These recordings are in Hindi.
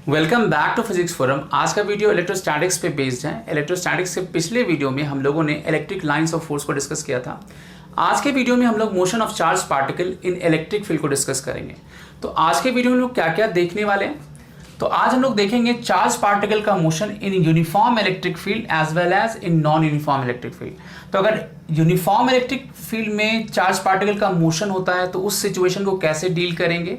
Welcome back to physics forum. आज का वीडियो इलेक्ट्रोस्टैटिक्स पे बेस्ड है। इलेक्ट्रोस्टैटिक्स के पिछले वीडियो में हम लोगों ने इलेक्ट्रिक लाइंस ऑफ फोर्स को डिस्कस किया था। आज के वीडियो में हम लोग motion of charge particle in electric field को डिस्कस करेंगे। तो आज के वीडियो में लोग क्या क्या देखने वाले हैं, तो आज हम लोग देखेंगे चार्ज पार्टिकल का motion in uniform electric field as well as in non uniform electric field. तो अगर यूनिफॉर्म इलेक्ट्रिक फील्ड में चार्ज पार्टिकल का मोशन होता है तो उस सिचुएशन को कैसे डील करेंगे,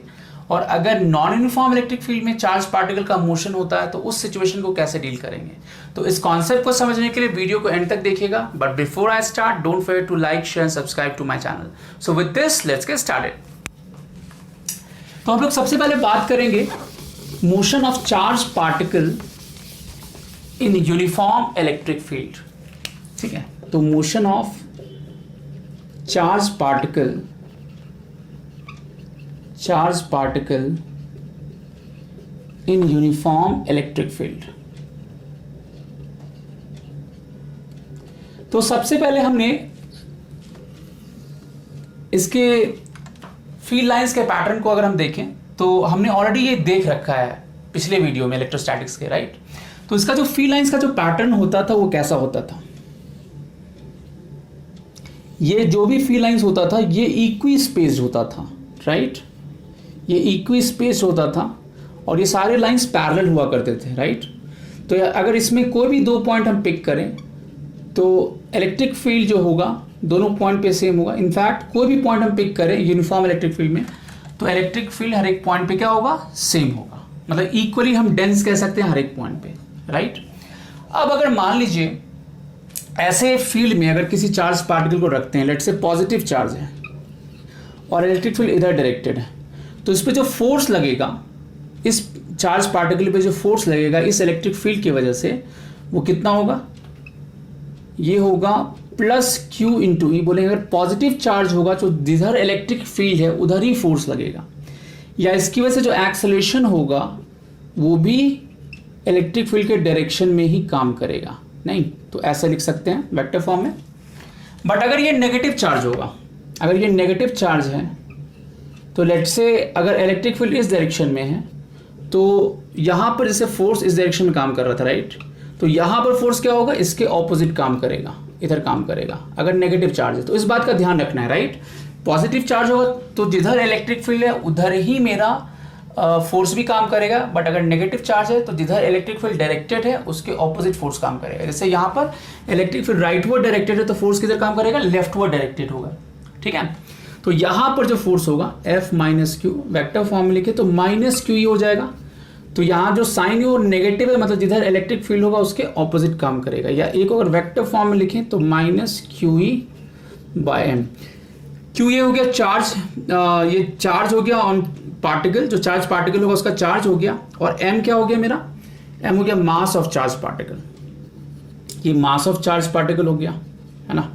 और अगर नॉन यूनिफॉर्म इलेक्ट्रिक फील्ड में चार्ज पार्टिकल का मोशन होता है तो उस सिचुएशन को कैसे डील करेंगे। तो इस कॉन्सेप्ट को समझने के लिए वीडियो को एंड तक देखिएगा। But before I start, don't forget to like, share and subscribe to my channel. So with this let's get started. तो हम लोग सबसे पहले बात करेंगे motion of charge particle in uniform electric field. ठीक है, तो motion of charge particle in uniform electric field. तो सबसे पहले हमने इसके फील्ड लाइंस के पैटर्न को अगर हम देखें तो हमने ऑलरेडी ये देख रखा है पिछले वीडियो में इलेक्ट्रोस्टैटिक्स के, राइट। तो इसका जो फील्ड लाइंस का जो पैटर्न होता था वो कैसा होता था, ये जो भी फील्ड लाइंस होता था ये इक्वी स्पेस्ड होता था, राइट। ये इक्वी स्पेस होता था और ये सारे लाइंस पैरेलल हुआ करते थे, राइट। तो अगर इसमें कोई भी दो पॉइंट हम पिक करें तो इलेक्ट्रिक फील्ड जो होगा दोनों पॉइंट पे सेम होगा। इनफैक्ट कोई भी पॉइंट हम पिक करें यूनिफॉर्म इलेक्ट्रिक फील्ड में तो इलेक्ट्रिक फील्ड हर एक पॉइंट पे क्या होगा, सेम होगा। मतलब इक्वली हम डेंस कह सकते हैं हर एक पॉइंट पे, राइट। अब अगर मान लीजिए ऐसे फील्ड में अगर किसी चार्ज पार्टिकल को रखते हैं, लेट्स से पॉजिटिव चार्ज है और इलेक्ट्रिक फील्ड इधर डायरेक्टेड है, तो इस पे जो फोर्स लगेगा, इस चार्ज पार्टिकल पे जो फोर्स लगेगा इस इलेक्ट्रिक फील्ड की वजह से वो कितना होगा, ये होगा प्लस क्यू इंटू ई। बोलेंगे अगर पॉजिटिव चार्ज होगा तो जिधर इलेक्ट्रिक फील्ड है उधर ही फोर्स लगेगा, या इसकी वजह से जो एक्सेलरेशन होगा वो भी इलेक्ट्रिक फील्ड के डायरेक्शन में ही काम करेगा। नहीं तो ऐसा लिख सकते हैं वेक्टर फॉर्म में। बट अगर ये नेगेटिव चार्ज होगा, अगर ये नेगेटिव चार्ज है तो लेट्स से अगर इलेक्ट्रिक फील्ड इस डायरेक्शन में है तो यहाँ पर जैसे फोर्स इस डायरेक्शन में काम कर रहा था, राइट, तो यहाँ पर फोर्स क्या होगा, इसके ऑपोजिट काम करेगा, इधर काम करेगा अगर नेगेटिव चार्ज है। तो इस बात का ध्यान रखना है, राइट। पॉजिटिव चार्ज होगा तो जिधर इलेक्ट्रिक फील्ड है उधर ही मेरा फोर्स भी काम करेगा, बट अगर नेगेटिव चार्ज है तो जिधर इलेक्ट्रिक फील्ड डायरेक्टेड है उसके ऑपोजिट फोर्स काम करेगा। जैसे यहाँ पर इलेक्ट्रिक फील्ड राइटवर्ड डायरेक्टेड है तो फोर्स किधर काम करेगा, लेफ्टवर्ड डायरेक्टेड होगा, ठीक है। तो यहाँ पर जो फोर्स होगा F minus Q, vector form में लिखे तो माइनस क्यू ही हो जाएगा। तो यहाँ जो साइन है वो नेगेटिव है, मतलब जिधर इलेक्ट्रिक फील्ड होगा उसके ऑपोजिट काम करेगा। या एक अगर वेक्टर फॉर्म में लिखें तो minus q E by m. Q ये हो गया चार्ज, ये चार्ज हो गया ऑन पार्टिकल, जो चार्ज पार्टिकल होगा उसका चार्ज हो गया, और एम क्या हो गया मेरा, एम हो गया मास ऑफ चार्ज पार्टिकल। ये मास ऑफ चार्ज पार्टिकल हो गया, है ना।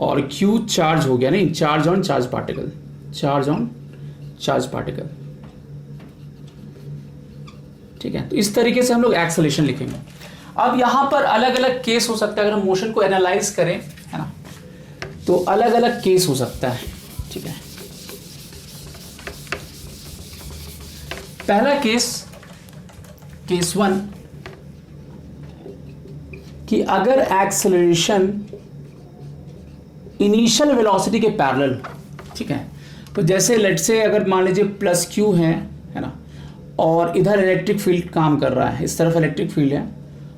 और Q चार्ज हो गया, नहीं charge on charge particle, charge on charge particle, ठीक है। तो इस तरीके से हम लोग एक्सेलरेशन लिखेंगे। अब यहां पर अलग अलग केस हो सकता है, अगर हम मोशन को एनालाइज करें, है ना, तो अलग अलग केस हो सकता है, ठीक है। पहला केस 1 कि अगर एक्सेलरेशन इनिशियल वेलोसिटी के पैरेलल, ठीक है। तो जैसे लेट्स से अगर मान लीजिए प्लस क्यू है ना, और इधर इलेक्ट्रिक फील्ड काम कर रहा है, इस तरफ इलेक्ट्रिक फील्ड है,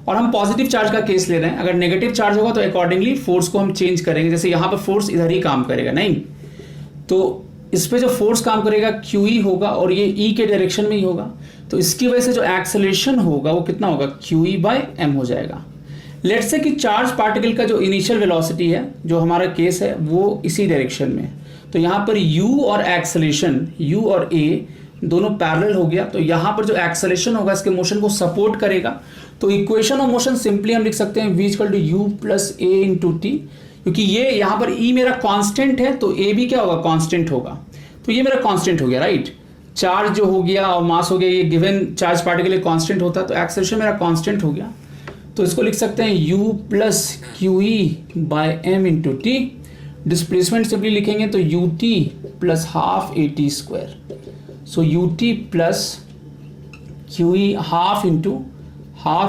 और हम पॉजिटिव चार्ज का केस ले रहे हैं। अगर नेगेटिव चार्ज होगा तो अकॉर्डिंगली फोर्स को हम चेंज करेंगे। जैसे यहाँ पर फोर्स इधर ही काम करेगा, नहीं तो इस पे जो फोर्स काम करेगा क्यू ई होगा और ये ई के डायरेक्शन में ही होगा। तो इसकी वजह से जो एक्सेलरेशन होगा वो कितना होगा, क्यू ई बाय एम हो जाएगा। लेट्स से कि चार्ज पार्टिकल का जो इनिशियल वेलोसिटी है, जो हमारा केस है, वो इसी डायरेक्शन में, तो यहाँ पर u और एक्सेलरेशन, u और a दोनों पैरेलल हो गया। तो यहाँ पर जो एक्सेलरेशन होगा इसके मोशन को सपोर्ट करेगा। तो इक्वेशन ऑफ मोशन सिंपली हम लिख सकते हैं v equal to u plus a into t, क्योंकि ये यहाँ पर e मेरा कांस्टेंट है तो a भी क्या होगा, कांस्टेंट होगा। तो ये मेरा कांस्टेंट हो गया, राइट। चार्ज जो हो गया और मास हो गया, ये गिवन चार्ज पार्टिकल कांस्टेंट होता है, तो एक्सेलरेशन मेरा कांस्टेंट हो गया। तो इसको लिख सकते हैं u plus q E by m into t. Displacement simply लिखेंगे तो ut plus half a t square. So ut plus q E half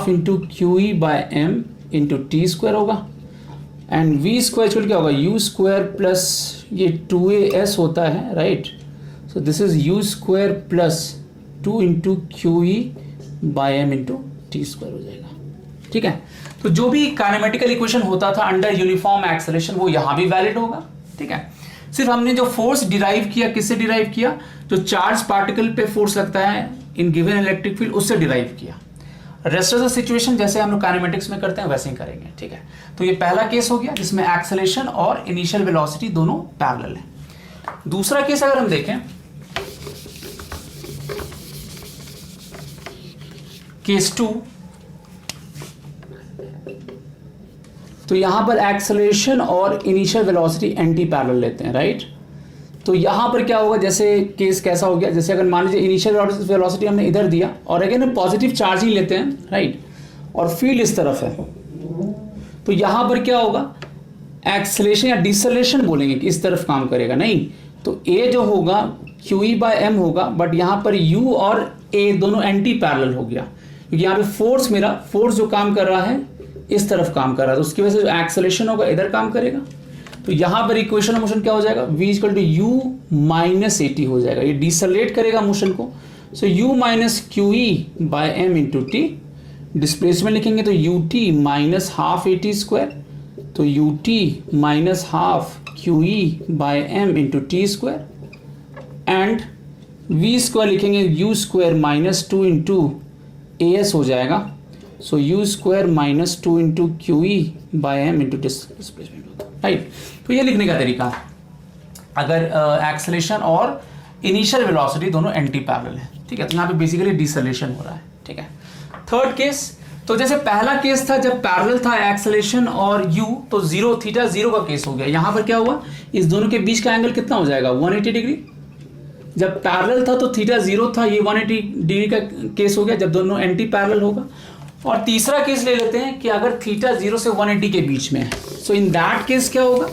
into q E by m into t square होगा, एंड वी स्क्वायर क्या होगा, यू स्क्वायर प्लस ये 2as होता है, right. So this is u square plus 2 into q E by m into t square हो जाएगा, ठीक है। तो जो भी काइनेमेटिकल इक्वेशन होता था अंडर यूनिफॉर्म एक्सेलरेशन वो यहाँ भी वैलिड होगा, ठीक है। सिर्फ हमने जो फोर्स डिराइव किया, किससे डिराइव किया, जो चार्ज पार्टिकल पे फोर्स लगता है इन गिवन इलेक्ट्रिक फील्ड, उससे डिराइव किया। रेस्ट ऑफ द सिचुएशन जैसे हम लोग काइनेमेटिक्स में करते हैं वैसे ही करेंगे, ठीक है। तो ये पहला केस हो गया जिसमें एक्सेलरेशन और इनिशियल वेलोसिटी दोनों पैरेलल है। दूसरा केस अगर हम देखें, केस 2, तो यहां पर एक्सेलरेशन और इनिशियल वेलोसिटी एंटी पैरेलल लेते हैं, राइट। तो यहां पर क्या होगा, जैसे केस कैसा हो गया, जैसे अगर मान लीजिए इनिशियल वेलोसिटी हमने इधर दिया और अगर हम पॉजिटिव चार्ज ही लेते हैं, राइट, और फील्ड इस तरफ है, तो यहां पर क्या होगा, एक्सेलरेशन या डिसेलरेशन बोलेंगे कि इस तरफ काम करेगा, नहीं। तो ए जो होगा क्यू ई बाय एम होगा, बट यहां पर यू और ए दोनों एंटी पैरेलल हो गया, क्योंकि यहाँ पे फोर्स जो काम कर रहा है इस तरफ काम कर रहा है, तो उसकी वजह से जो एक्सेलरेशन होगा इधर काम करेगा। तो यहां पर इक्वेशन ऑफ मोशन क्या हो जाएगा, v equal to u minus a t हो जाएगा, ये डिसलेट करेगा मोशन को। So u minus q E by m into t, displacement लिखेंगे तो u t minus half a t square, तो u t minus half q E by m into t square, and v square लिखेंगे u square minus 2 into a s हो जाएगा। So u square minus 2 into q E by m into displacement होगा, राइट। तो ये लिखने का तरीका है अगर एक्सेलरेशन और इनिशियल वेलोसिटी दोनों एंटी पैरेलल है, ठीक है। तो यहाँ पे बेसिकली डिसेलेरेशन हो रहा है, ठीक है। थर्ड केस, तो जैसे पहला केस था जब पैरेलल था एक्सेलरेशन और u, तो जीरो थीटा जीरो का केस हो गया। यहाँ पर क्या हुआ, इस दोनों के बीच का एंगल कितना हो जाएगा, 180 डिग्री। जब पैरेलल था तो थीटा जीरो था, ये 180 डिग्री का केस हो गया जब दोनों एंटी पैरेलल होगा। और तीसरा केस ले लेते हैं कि अगर थीटा 0 से 180 के बीच में है, सो इन दैट केस क्या होगा,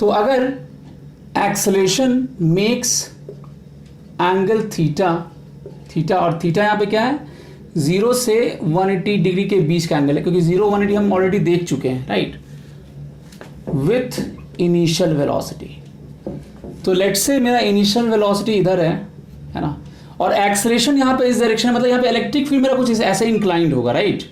तो अगर एक्सेलरेशन मेक्स एंगल थीटा और थीटा यहां पे क्या है, 0 से 180 डिग्री के बीच का एंगल है, क्योंकि 0 180 हम ऑलरेडी देख चुके हैं, राइट, विथ इनिशियल वेलोसिटी। तो लेट्स से मेरा इनिशियल वेलोसिटी इधर है ना, और एक्सेलरेशन यहाँ पे इस डायरेक्शन, मतलब यहाँ पे इलेक्ट्रिक फील्ड मेरा कुछ ऐसे इंक्लाइंड होगा, राइट,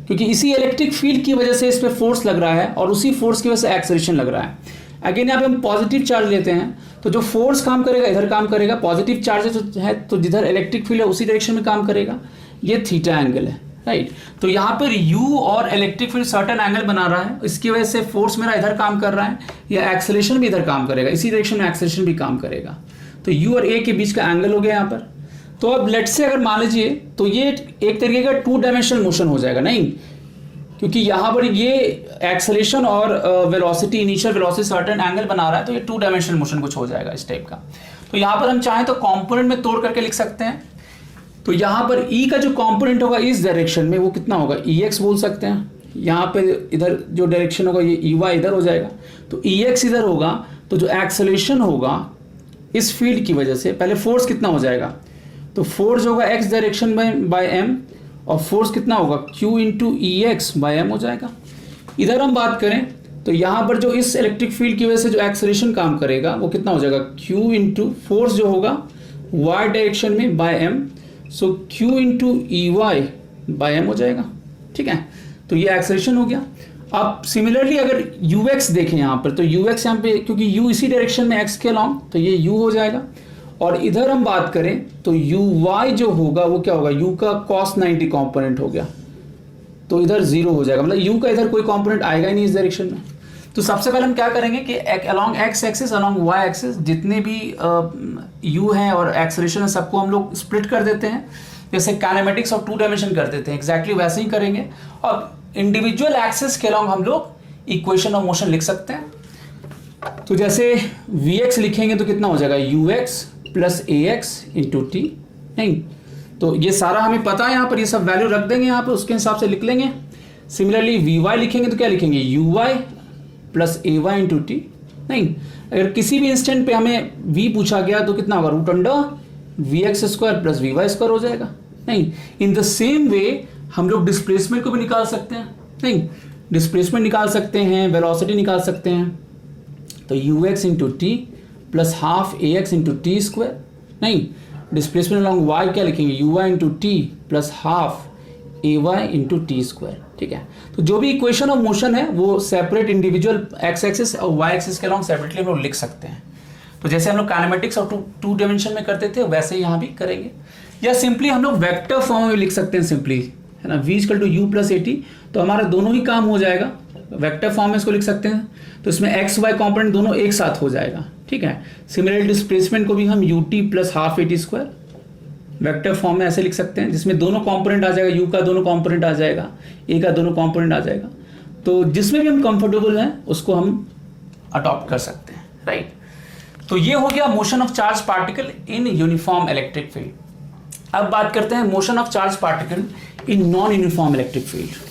क्योंकि इसी इलेक्ट्रिक फील्ड की वजह से इस पे फोर्स लग रहा है और उसी फोर्स की वजह से एक्सेलरेशन लग रहा है। अगेन यहाँ पे हम पॉजिटिव चार्ज लेते हैं, तो जो फोर्स काम करेगा इधर काम करेगा, पॉजिटिव चार्ज है तो जिधर इलेक्ट्रिक फील्ड है उसी डायरेक्शन में काम करेगा। ये थीटा एंगल है, राइट। तो यहाँ पर u और इलेक्ट्रिक फील्ड सर्टेन एंगल बना रहा है, इसकी वजह से फोर्स मेरा इधर काम कर रहा है, या एक्सेलरेशन भी इधर काम करेगा, इसी डायरेक्शन में एक्सेलरेशन भी काम करेगा। तो u और a के बीच का एंगल हो गया यहाँ पर। तो अब लेट से अगर मान लीजिए, तो ये एक तरीके का 2 डायमेंशनल मोशन हो जाएगा, नहीं, क्योंकि यहाँ पर ये एक्सेलरेशन और velocity, initial velocity certain angle बना रहा है, तो ये 2 डायमेंशनल मोशन कुछ हो जाएगा इस टाइप का। तो यहाँ पर हम चाहें तो कंपोनेंट में तोड़ करके लिख सकते हैं। तो यहाँ पर E का जो कंपोनेंट होगा इस डायरेक्शन में वो कितना होगा, EX बोल सकते हैं। यहाँ पे इधर जो डायरेक्शन होगा ये EY इधर हो जाएगा, तो EX इधर होगा, तो जो एक्सेलरेशन होगा इस फील्ड की वजह से, पहले फोर्स कितना हो जाएगा, तो फोर्स होगा x डायरेक्शन में बाय m, और फोर्स कितना होगा q into EX by m हो जाएगा। इधर हम बात करें तो यहाँ पर जो इस इलेक्ट्रिक फील्ड की वजह से जो एक्सेलरेशन काम करेगा वो कितना हो जाएगा, q इंटू फोर्स जो होगा y डायरेक्शन में by m, so q into EY by m हो जाएगा, ठीक है। तो ये एक्सेलरेशन हो गया। अब सिमिलरली अगर ux देखें यहाँ पर, तो ux यहाँ पे क्योंकि u इसी डायरेक्शन में x के अलॉन्ग, तो ये u हो जाएगा। और इधर हम बात करें तो uy जो होगा वो क्या होगा, u का cos 90 कंपोनेंट हो गया, तो इधर 0 हो जाएगा, मतलब u का इधर कोई कंपोनेंट आएगा ही नहीं इस डायरेक्शन में। तो सबसे पहले हम क्या करेंगे कि along x axis, along y axis, जितने भी u हैं और एक्सेलरेशन है सबको हम लोग स्प्लिट कर देते हैं, जैसे काइनेमेटिक्स और 2 डायमेंशन कर देते हैं, एग्जैक्टली वैसे ही करेंगे। और इंडिविजुअल एक्सिस के अलॉन्ग हम लोग इक्वेशन ऑफ मोशन लिख सकते हैं। तो जैसे vx लिखेंगे तो कितना हो जाएगा, ux plus ax into T, नहीं, तो ये सारा हमें पता है, यहाँ पर ये सब वैल्यू रख देंगे यहाँ पर, उसके हिसाब से लिख लेंगे। सिमिलरली vy लिखेंगे तो क्या लिखेंगे, uy प्लस ए वाई इंटू टी। नहीं, अगर किसी भी इंस्टेंट पे हमें v पूछा गया तो कितना होगा, root under v x square plus v y square हो जाएगा। नहीं, इन द सेम वे हम लोग डिस्प्लेसमेंट को भी निकाल सकते हैं। नहीं, डिस्प्लेसमेंट निकाल सकते हैं, वेलोसिटी निकाल सकते हैं। तो u x into t plus half a x into t square. नहीं, डिस्प्लेसमेंट अलॉन्ग वाई क्या लिखेंगे, u y into t plus half a y into t square. ठीक है, तो जो भी इक्वेशन ऑफ मोशन है वो सेपरेट इंडिविजुअल एक्स एक्सिस और वाई एक्सिस के अलॉन्ग सेपरेटली हम लोग लिख सकते हैं। तो जैसे हम लोग काइनेमेटिक्स और टू डायमेंशन में करते थे वैसे यहाँ भी करेंगे, या सिंपली हम लोग वेक्टर फॉर्म में लिख सकते हैं सिंपली, है ना, v equal to u plus a t. तो हमारा दोनों ही काम हो जाएगा, वेक्टर फॉर्म में इसको लिख सकते हैं, तो इसमें एक्स वाई कॉम्पोनेंट दोनों एक साथ हो जाएगा। ठीक है, सिमिलर डिस्प्लेसमेंट को भी हम U T plus half a t square vector form में ऐसे लिख सकते हैं, जिसमें दोनों कंपोनेंट आ जाएगा, u का दोनों कंपोनेंट आ जाएगा, a का दोनों कंपोनेंट आ जाएगा। तो जिसमें भी हम कंफर्टेबल हैं उसको हम अडॉप्ट कर सकते हैं, राइट। तो ये हो गया motion of charge particle in uniform electric field. अब बात करते हैं motion of charge particle in non uniform electric field.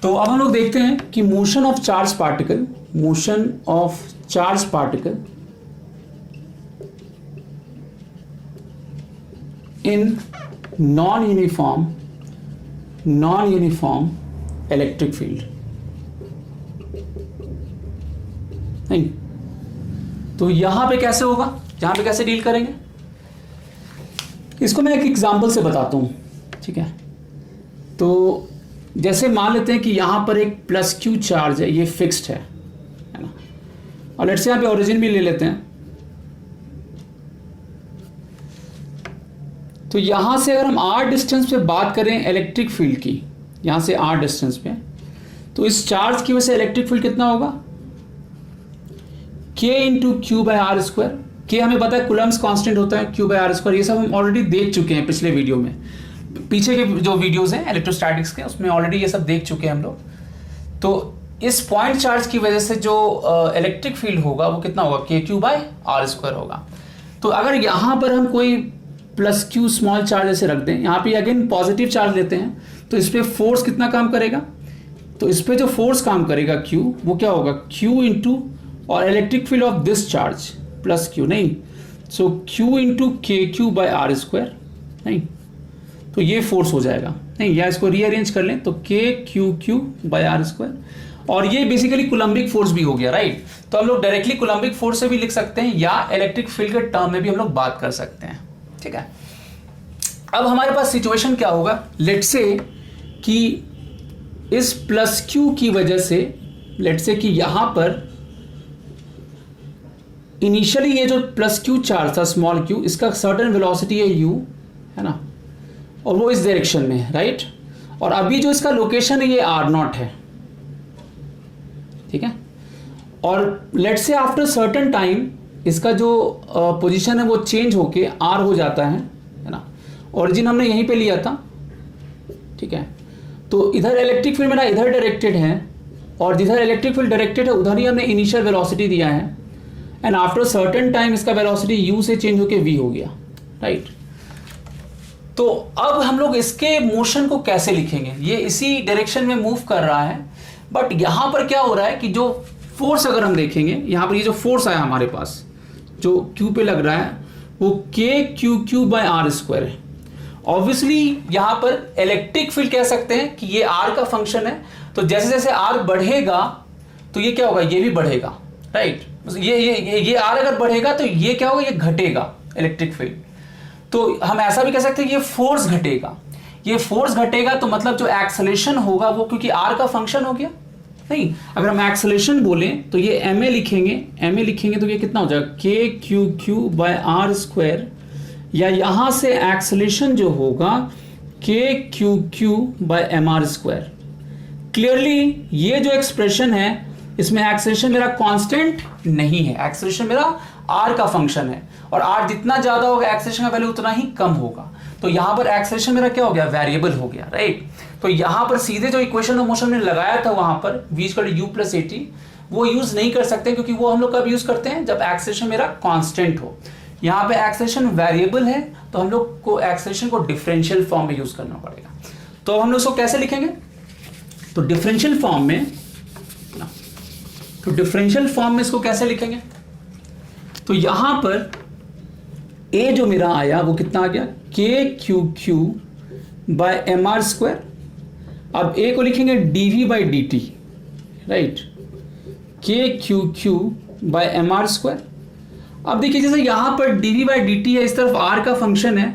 तो अब हम लोग देखते हैं कि motion of charge particle in non uniform electric field. नहीं, तो यहां पे कैसे होगा, यहां पे कैसे डील करेंगे, इसको मैं एक एग्जांपल से बताता हूं। ठीक है, तो जैसे मान लेते हैं कि यहां पर एक प्लस क्यू चार्ज है, ये फिक्स्ड है ना, और लेट्स से यहां पे ओरिजिन भी ले लेते हैं। तो यहां से अगर हम r डिस्टेंस पे बात करें इलेक्ट्रिक फील्ड की, यहां से r डिस्टेंस पे, तो इस चार्ज की वजह से इलेक्ट्रिक फील्ड कितना होगा, k into q by r square. k हमें पता है कूलम्ब्स कांस्टेंट होता है, क्यू बाई आर स्क्वायर, ये सब हम ऑलरेडी देख चुके हैं पिछले वीडियो में, पीछे के जो वीडियोस हैं इलेक्ट्रोस्टैटिक्स के उसमें ऑलरेडी ये सब देख चुके हैं हम लोग। तो इस पॉइंट चार्ज की वजह से जो इलेक्ट्रिक फील्ड होगा वो कितना होगा, k Q by r square होगा। तो अगर यहाँ पर हम कोई प्लस क्यू स्मॉल चार्ज ऐसे रख दें, यहाँ पे अगेन पॉजिटिव चार्ज लेते हैं, तो इस पर फोर्स कितना काम करेगा, तो इस पर जो फोर्स काम करेगा क्यू, वो क्या होगा, क्यू इंटू और electric field of this charge plus Q, नहीं, सो क्यू इंटू के क्यू बाई आर स्क्वायर। नहीं, तो ये फोर्स हो जाएगा। नहीं, या इसको रीअरेंज कर लें तो k q q by r square, और ये बेसिकली कूलम्बिक फोर्स भी हो गया, राइट। तो हम लोग डायरेक्टली कूलम्बिक फोर्स से भी लिख सकते हैं, या इलेक्ट्रिक फील्ड के टर्म में भी हम लोग बात कर सकते हैं। ठीक है, अब हमारे पास सिचुएशन क्या होगा, लेट्स से कि इस प्लस क्यू की वजह से, लेट्स से कि यहां पर इनिशियली ये जो प्लस क्यू चार्ज था स्मॉल क्यू, इसका सर्टेन वेलोसिटी है u, है ना, और वो इस डायरेक्शन में है, राइट। और अभी जो इसका लोकेशन है ये r0 है। ठीक है, और let's say after certain time इसका जो पोजीशन है वो चेंज होके r हो जाता है ना, ओरिजिन हमने यहीं पे लिया था। ठीक है, तो इधर इलेक्ट्रिक फील्ड मेरा इधर डायरेक्टेड है, और जिधर इलेक्ट्रिक फील्ड डायरेक्टेड है उधर ही हमने इनिशियल वेलोसिटी दिया है, एंड आफ्टर सर्टेन टाइम इसका वेलोसिटी u से चेंज होके v हो गया, राइट। तो अब हम लोग इसके मोशन को कैसे लिखेंगे, ये इसी डायरेक्शन में मूव कर रहा है, बट यहां पर क्या हो रहा है कि जो फोर्स अगर हम देखेंगे, यहां पर ये जो फोर्स आया हमारे पास जो Q पे लग रहा है वो k q q by r square है। ऑब्वियसली यहां पर इलेक्ट्रिक फील्ड कह सकते हैं कि ये R का फंक्शन है, तो जैसे जैसे R बढ़ेगा तो ये क्या होगा, ये भी बढ़ेगा, राइट। ये R अगर बढ़ेगा तो ये क्या होगा, ये घटेगा इलेक्ट्रिक फील्ड। तो हम ऐसा भी कह सकते हैं कि ये फोर्स घटेगा, ये फोर्स घटेगा तो मतलब जो एक्सेलेरेशन होगा वो क्योंकि R का फंक्शन हो गया। नहीं, अगर हम एक्सेलेरेशन बोलें तो ये ma लिखेंगे तो ये कितना हो जाएगा, k q q by r square, या यहां से एक्सेलेरेशन जो होगा k q q by m r square. Clearly ये जो एक्सप्रेशन है इसमें एक्सेलेरेशन मेरा कांस्टेंट नहीं है, एक्सेलेरेशन मेरा r का फंक्शन है, और r जितना ज्यादा होगा एक्सेलेरेशन का वैल्यू उतना ही कम होगा। तो यहां पर एक्सेलेरेशन मेरा क्या हो गया, वेरिएबल हो गया, राइट। तो यहां पर सीधे जो इक्वेशन ऑफ मोशन में लगाया था वहां पर v इक्वल टू u प्लस at, वो यूज नहीं कर सकते, क्योंकि वो हम लोग कब यूज करते हैं, जब एक्सेलेरेशन मेरा कांस्टेंट हो। यहाँ पे एक्सेलेरेशन वेरिएबल है, तो हम लोग को एक्सेलेरेशन को डिफरेंशियल फॉर्म में यूज करना पड़ेगा। तो हम लोग इसको कैसे लिखेंगे, तो डिफरेंशियल फॉर्म में इसको कैसे लिखेंगे, तो यहां पर ए जो मेरा आया वो कितना आ गया, k q q by m r square. अब ए को लिखेंगे d v by d t, right, k q q by m r square. अब देखिए जैसे यहां पर डीवी बाई डी टी है, इस तरफ आर का फंक्शन है,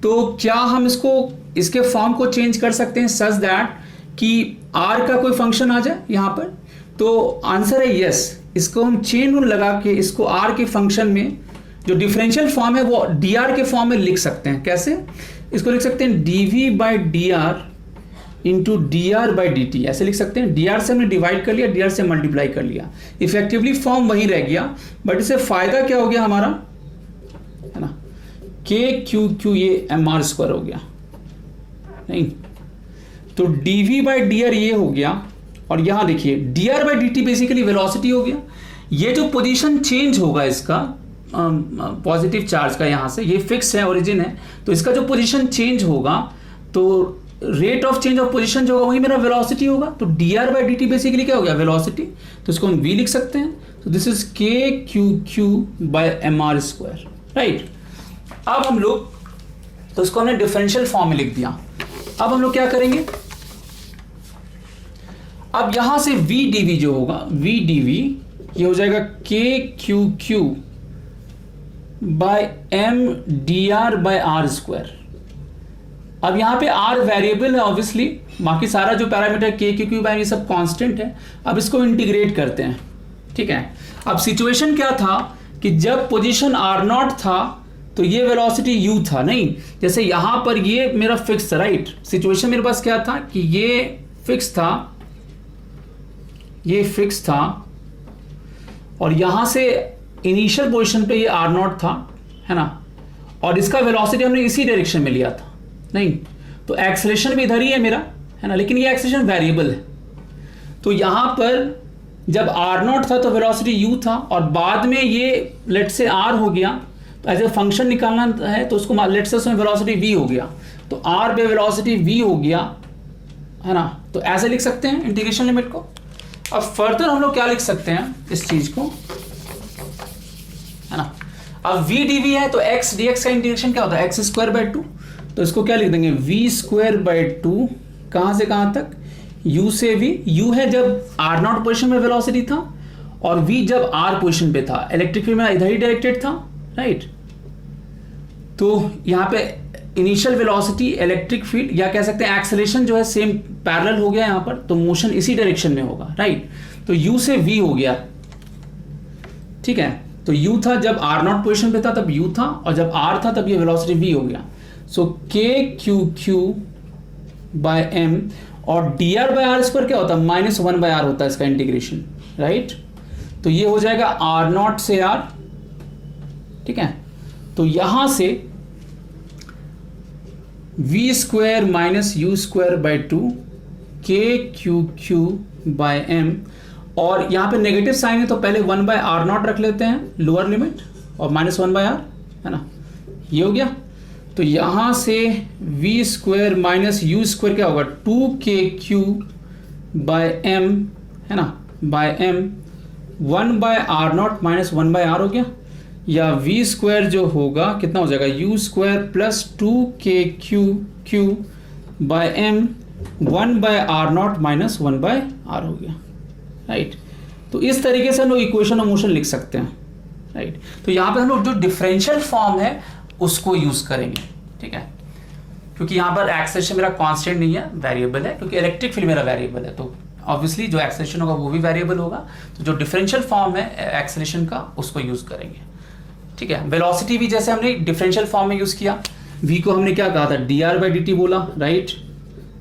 तो क्या हम इसके फॉर्म को चेंज कर सकते हैं सच दैट कि आर का कोई फंक्शन आ जाए यहां पर, तो आंसर है यस। इसको हम चेन रूल लगा के इसको आर के फंक्शन में जो डिफरेंशियल फॉर्म है वो डी आर के फॉर्म में लिख सकते हैं। कैसे, इसको लिख सकते हैं dv by d r into d r by d t, ऐसे लिख सकते हैं। डी आर से हमने डिवाइड कर लिया, डी आर से मल्टीप्लाई कर लिया, इफेक्टिवली फॉर्म वही रह गया, बट इससे फायदा क्या हो गया हमारा, है ना, के क्यू क्यू ये एम आर स्क्वायर हो गया, नहीं, तो डीवी बाई डी आर ये हो गया, और यहां देखिए D r by d T basically velocity हो गया। ये जो पोजीशन चेंज होगा इसका पॉजिटिव चार्ज का, यहां से ये फिक्स है, ओरिजिन है, तो इसका जो पोजीशन चेंज होगा तो rate of change of position जो होगा वही मेरा वेलोसिटी होगा। तो D r by d T basically क्या हो गया, वेलोसिटी, तो इसको हम वी लिख सकते हैं। तो this is k q q by m r square, right. अब हम लोग, तो इसको हमने डिफरेंशियल फॉर्म में लिख दिया। अब हम लोग क्या करेंगे, अब यहां से वी डीवी जो होगा, वी डीवी ये हो जाएगा k q q by m d r by r square. अब यहां पे आर वेरिएबल है ऑब्वियसली, बाकी सारा जो पैरामीटर के क्यू क्यू बाय ये सब कांस्टेंट है। अब इसको इंटीग्रेट करते हैं, ठीक है। अब सिचुएशन क्या था कि जब पोजीशन आर नॉट था तो ये वेलोसिटी u था, नहीं, जैसे यहां पर ये मेरा फिक्स था, राइट। सिचुएशन मेरे पास क्या था कि ये फिक्स था, ये फिक्स था, और यहां से इनिशियल पोजीशन पे ये आर नॉट था, है ना, और इसका वेलोसिटी हमने इसी डायरेक्शन में लिया था, नहीं, तो एक्सेलरेशन भी इधर ही है मेरा, है ना, लेकिन ये एक्सेलरेशन वेरिएबल है। तो यहां पर जब आर नॉट था तो वेलोसिटी u था, और बाद में ये लेट से r हो गया, तो एज ए फंक्शन निकालना है तो उसको लेट से उसमें वेलोसिटी v हो गया, तो r पे वेलोसिटी v हो गया, है ना, तो ऐसे लिख सकते हैं इंटीग्रेशन लिमिट को। अब फर्दर हम लोग क्या लिख सकते हैं इस चीज को, है ना, अब v dv है तो x dx का इंटीग्रेशन क्या होता है, एक्स स्क्वायर बाय 2, तो इसको क्या लिख देंगे, v स्क्वायर बाय 2, कहां से कहां तक, u से v, u है जब r नॉट पोजिशन में वेलोसिटी था, और v जब r पोजिशन पे था, इलेक्ट्रिक फील्ड में इधर ही डायरेक्टेड था, राइट। तो यहाँ पे इनिशियल वेलोसिटी, इलेक्ट्रिक फील्ड, या कह सकते हैं एक्सेलरेशन जो है सेम पैरेलल हो गया यहाँ पर, तो मोशन इसी डायरेक्शन में होगा, राइट। तो u से v हो गया, ठीक है, तो u था जब r नॉट पोजिशन पे था तब u था, और जब r था तब ये वेलोसिटी v हो गया। So k q q by m, और d r by r square क्या होता है, -1 बाय आर होता है इसका इंटीग्रेशन, राइट। तो ये हो जाएगा आर नॉट से r, ठीक है। तो यहां से v square minus u square by 2 के क्यू क्यू बाय m, और यहां पे नेगेटिव साइन है तो पहले 1 बाय आर नॉट रख लेते हैं लोअर लिमिट, और -1 बाय आर, है ना, ये हो गया। तो यहां से v square minus u square क्या होगा, 2kq बाय m, है ना, by m, 1 by r naught minus 1 by r हो गया, या v स्क्वायर जो होगा कितना हो जाएगा, u square plus 2kq by m, 1 by r naught minus 1 by r हो गया, राइट। तो इस तरीके से हम लोग इक्वेशन ऑफ मोशन लिख सकते हैं, राइट। तो यहाँ पे हम लोग जो डिफरेंशियल फॉर्म है उसको यूज करेंगे, ठीक है, क्योंकि यहाँ पर एक्सेलरेशन मेरा कांस्टेंट नहीं है, वेरिएबल है, क्योंकि इलेक्ट्रिक फील्ड मेरा वेरिएबल है, तो ऑब्वियसली जो एक्सेलरेशन होगा वो भी वेरिएबल होगा। तो जो डिफरेंशियल फॉर्म है एक्सेलरेशन का उसको यूज करेंगे, ठीक है। वेलोसिटी भी जैसे हमने डिफरेंशियल फॉर्म में यूज किया, v को हमने क्या कहा था, d r by d t बोला, राइट।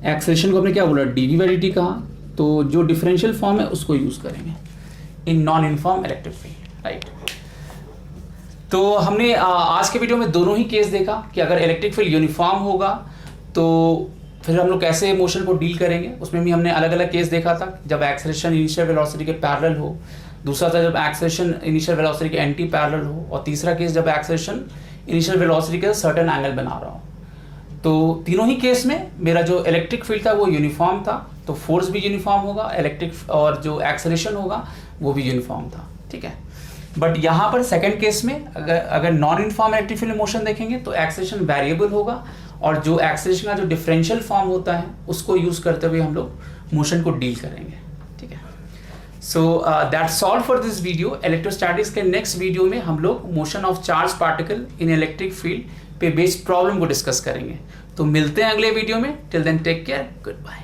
एक्सेलरेशन को हमने क्या बोला, d v by d t कहा। तो जो डिफरेंशियल फॉर्म है उसको यूज करेंगे in non uniform electric field, right. तो हमने आज के वीडियो में दोनों ही केस देखा कि अगर इलेक्ट्रिक फील्ड यूनिफॉर्म होगा तो फिर हम लोग कैसे मोशन को डील करेंगे। उसमें भी हमने अलग अलग केस देखा था, जब एक्सेलरेशन इनिशियल वेलोसिटी के पैरेलल हो, दूसरा था जब एक्सेलरेशन इनिशियल वेलोसिटी के एंटी पैरेलल हो, और तीसरा केस जब एक्सेलरेशन इनिशियल वेलोसिटी के सर्टेन एंगल बना रहा हो। तो तीनों ही केस में मेरा जो इलेक्ट्रिक फील्ड था वो यूनिफॉर्म था, तो फोर्स भी यूनिफॉर्म होगा, इलेक्ट्रिक और जो एक्सेलरेशन होगा वो भी यूनिफॉर्म था, ठीक है। बट यहाँ पर सेकंड केस में अगर non uniform electric field motion देखेंगे तो एक्सेलरेशन वेरिएबल होगा, और जो एक्सेलरेशन का जो डिफरेंशियल फॉर्म होता है उसको यूज करते हुए हम लोग मोशन को डील करेंगे, ठीक है। So that's all for this video. Electrostatics के नेक्स्ट वीडियो में हम लोग motion of charge particle in electric field पे बेस्ड प्रॉब्लम को डिस्कस करेंगे। तो मिलते हैं अगले वीडियो में। Till then take care, good bye.